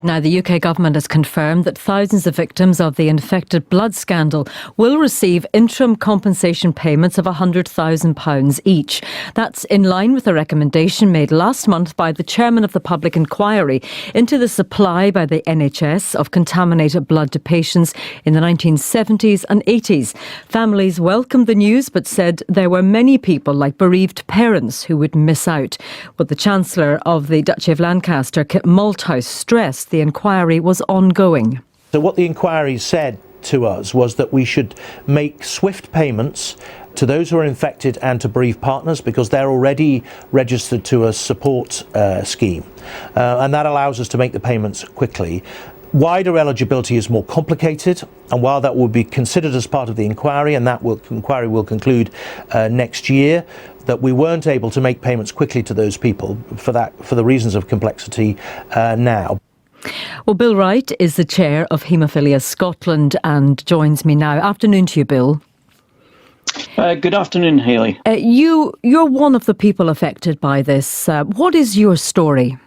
Now, the UK government has confirmed that thousands of victims of the infected blood scandal will receive interim compensation payments of £100,000 each. That's in line with a recommendation made last month by the chairman of the public inquiry into the supply by the NHS of contaminated blood to patients in the 1970s and 80s. Families welcomed the news but said there were many people like bereaved parents who would miss out. But the Chancellor of the Duchy of Lancaster, Kit Malthouse, stressed the inquiry was ongoing. So what the inquiry said to us was that we should make swift payments to those who are infected and to bereaved partners because they're already registered to a support scheme. And that allows us to make the payments quickly. Wider eligibility is more complicated, and while that will be considered as part of the inquiry, and that inquiry will conclude next year, that we weren't able to make payments quickly to those people for the reasons of complexity now. Well, Bill Wright is the chair of Hemophilia Scotland and joins me now. Afternoon to you, Bill. Good afternoon, Hayley. You're one of the people affected by this. What is your story?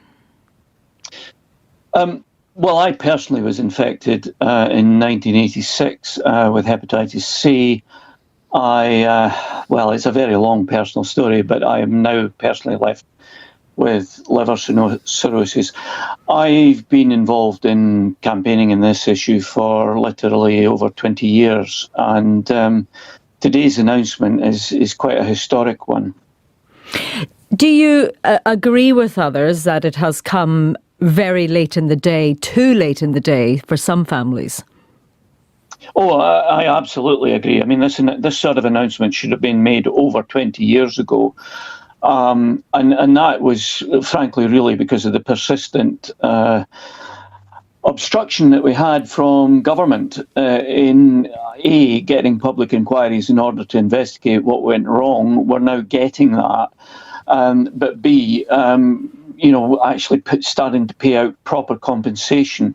Well, I personally was infected in 1986 with hepatitis C. It's a very long personal story, but I am now personally left with liver cirrhosis. I've been involved in campaigning in this issue for literally over 20 years, and today's announcement is quite a historic one. Do you agree with others that it has come very late in the day, too late in the day for some families? Oh, I absolutely agree. I mean, this sort of announcement should have been made over 20 years ago. And that was, frankly, really because of the persistent obstruction that we had from government in getting public inquiries in order to investigate what went wrong. We're now getting that. But B, actually starting to pay out proper compensation.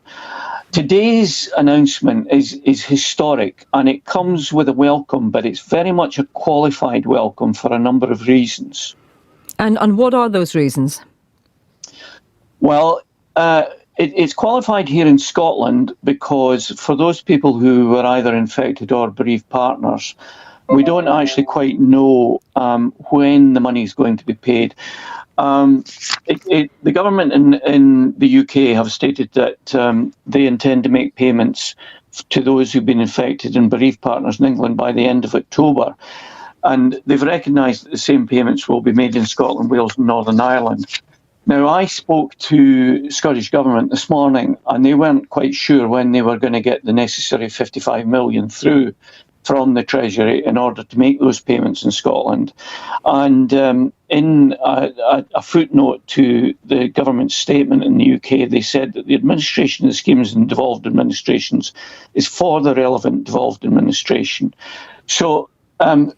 Today's announcement is historic, and it comes with a welcome, but it's very much a qualified welcome for a number of reasons. And what are those reasons? Well, it's qualified here in Scotland because for those people who were either infected or bereaved partners, we don't actually quite know when the money is going to be paid. The government in the UK have stated that they intend to make payments to those who've been infected and bereaved partners in England by the end of October. And they've recognised that the same payments will be made in Scotland, Wales and Northern Ireland. Now, I spoke to Scottish Government this morning, and they weren't quite sure when they were going to get the necessary 55 million through from the Treasury in order to make those payments in Scotland. And in a footnote to the government statement in the UK, they said that the administration of the schemes and devolved administrations is for the relevant devolved administration. So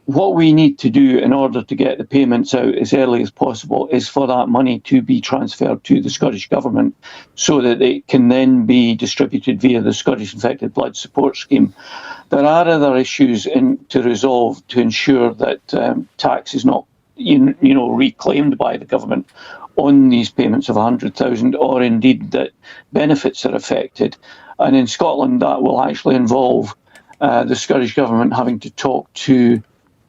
what we need to do in order to get the payments out as early as possible is for that money to be transferred to the Scottish Government so that it can then be distributed via the Scottish Infected Blood Support Scheme. There are other issues to resolve to ensure that tax is not reclaimed by the government on these payments of 100,000, or indeed that benefits are affected. And in Scotland, that will actually involve the Scottish Government having to talk to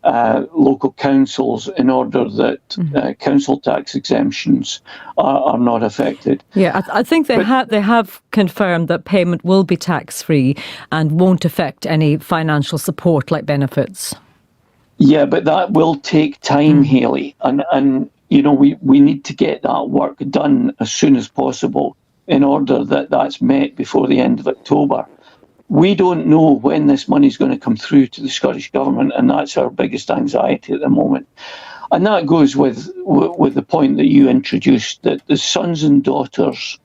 local councils in order that council tax exemptions are not affected. Yeah, I think they have confirmed that payment will be tax-free and won't affect any financial support like benefits. Yeah, but that will take time, Hayley, and we need to get that work done as soon as possible in order that that's met before the end of October. We don't know when this money is going to come through to the Scottish Government, and that's our biggest anxiety at the moment. And that goes with the point that you introduced, that the sons and daughters,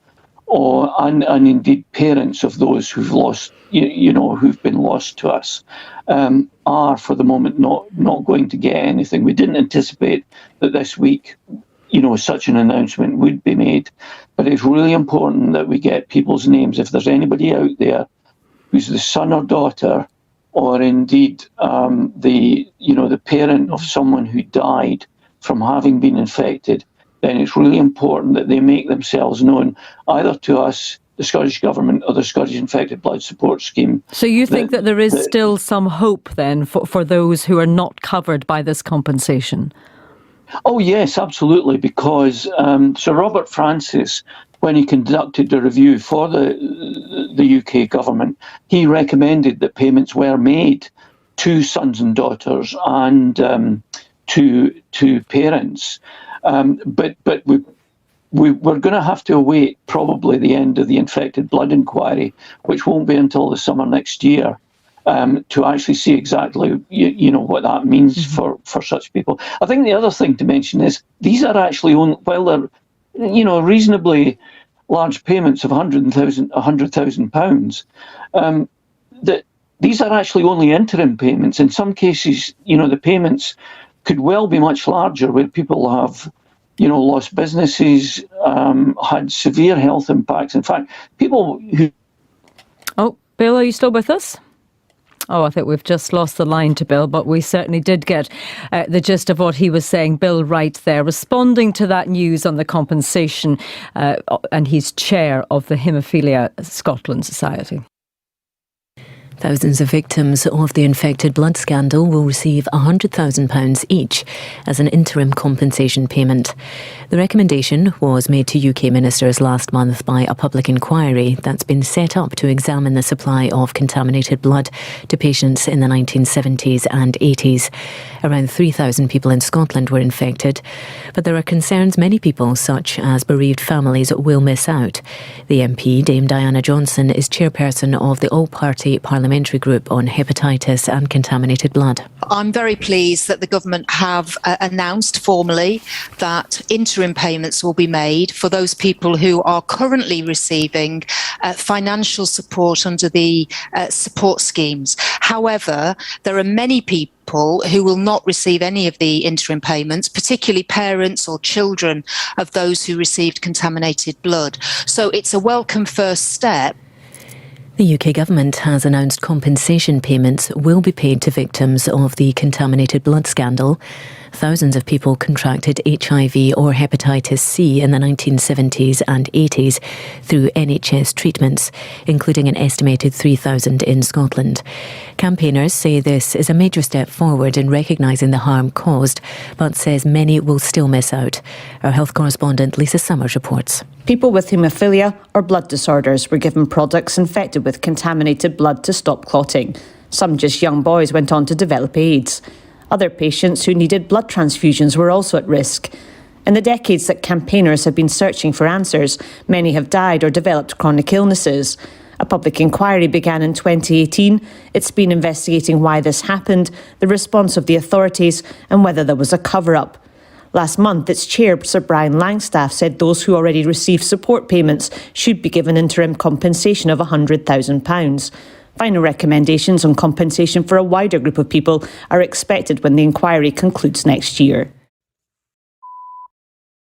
and indeed parents of those who've lost, who've been lost to us, are for the moment not going to get anything. We didn't anticipate that this week, such an announcement would be made, but it's really important that we get people's names. If there's anybody out there who's the son or daughter, or indeed the parent of someone who died from having been infected, then it's really important that they make themselves known either to us the Scottish Government or the Scottish Infected Blood Support Scheme. So you think that there is still some hope then for those who are not covered by this compensation? Oh yes, absolutely, because Sir Robert Francis, when he conducted the review for the UK government, he recommended that payments were made to sons and daughters and to parents. But we're going to have to await probably the end of the infected blood inquiry, which won't be until the summer next year, to actually see exactly what that means for such people. I think the other thing to mention is these are actually while they're reasonably large payments of £100,000, that these are actually only interim payments. In some cases, the payments could well be much larger, where people have lost businesses, had severe health impacts. In fact, people who... Oh, Bill, are you still with us? Oh, I think we've just lost the line to Bill, but we certainly did get the gist of what he was saying. Bill Wright there, responding to that news on the compensation, and he's chair of the Hemophilia Scotland Society. Thousands of victims of the infected blood scandal will receive £100,000 each as an interim compensation payment. The recommendation was made to UK ministers last month by a public inquiry that's been set up to examine the supply of contaminated blood to patients in the 1970s and 80s. Around 3,000 people in Scotland were infected, but there are concerns many people, such as bereaved families, will miss out. The MP, Dame Diana Johnson, is chairperson of the all-party parliamentary group on hepatitis and contaminated blood. I'm very pleased that the government have announced formally that interim payments will be made for those people who are currently receiving financial support under the support schemes. However, there are many people who will not receive any of the interim payments, particularly parents or children of those who received contaminated blood. So it's a welcome first step. The UK government has announced compensation payments will be paid to victims of the contaminated blood scandal. Thousands of people contracted HIV or hepatitis C in the 1970s and 80s through NHS treatments, including an estimated 3,000 in Scotland. Campaigners say this is a major step forward in recognising the harm caused, but says many will still miss out. Our health correspondent Lisa Summers reports. People with haemophilia or blood disorders were given products infected with contaminated blood to stop clotting. Some just young boys went on to develop AIDS. Other patients who needed blood transfusions were also at risk. In the decades that campaigners have been searching for answers, many have died or developed chronic illnesses. A public inquiry began in 2018. It's been investigating why this happened, the response of the authorities, and whether there was a cover-up. Last month, its chair, Sir Brian Langstaff, said those who already received support payments should be given interim compensation of £100,000. Final recommendations on compensation for a wider group of people are expected when the inquiry concludes next year.